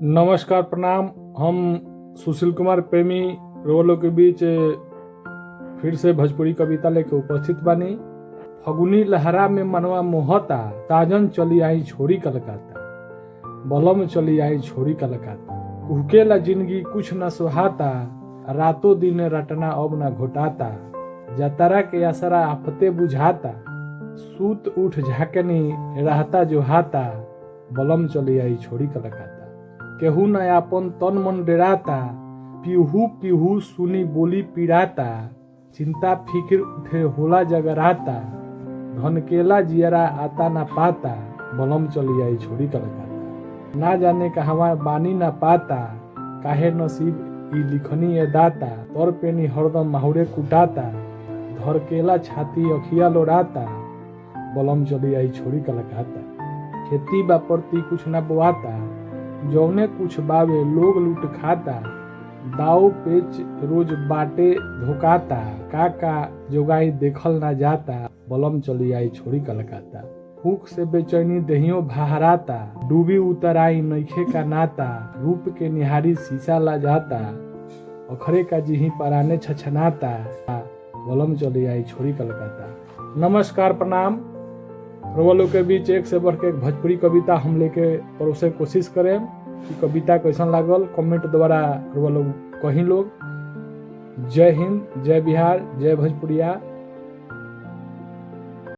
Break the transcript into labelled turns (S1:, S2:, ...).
S1: नमस्कार, प्रणाम। हम सुशील कुमार प्रेमी रोलों के बीच फिर से भोजपुरी कविता लेके उपस्थित बानी। फगुनी लहरा में मनवा मोहता, ताजन चली आई छोड़ी कलकत्ता, बलम चली आई छोड़ी कलकत्ता। कुहकेला जिंदगी कुछ न सुहाता, रातों दिन रटना अब न घोटाता। जतरा के असरा आफते बुझाता, सूत उठ झाकनी रहता जो हाता, बलम चली आई छोड़ी कलकत्ता। केहू न आपन तन मन डेराता, पीहू पीहू सुनी बोली पीड़ाता। चिंता फिक्र उठे होला जगराता, धनकेला जियरा आता न पाता, बलम चली आई छोड़ी कलकत्ता। ना जाने कहवा बानी न पाता, काहे नसीब ई लिखनी ए दाता। तोर पेनी हरदम माहुरे कुटाता, धरकेला छाती अखिया लोड़ाता, बलम चली आई छोड़ी कलकत्ता। खेती बा परती कुछ न बोआता, जौने कुछ बावे लोग लूट खाता। दाव पेच रोज बाटे धोकाता, काका जोगाई देखल ना जाता, बलम चली आई छोड़ी कलकत्ता। भूख से बेचैनी दहियों बहराता, डूबी उतर आई नइखे का नाता। रूप के निहारी शीशा ला जाता, अखरे का जिही पराने छछनाता, बलम चली आई छोड़ी कलकत्ता। नमस्कार, प्रणाम। रोलों के बीच एक से बढ़ के एक भोजपुरी कविता हम लेके परोसे कोशिश करें कि कविता कैसन लागल कमेंट द्वारा रोलों कहीं लोग। जय हिंद, जय बिहार, जय भोजपुरिया।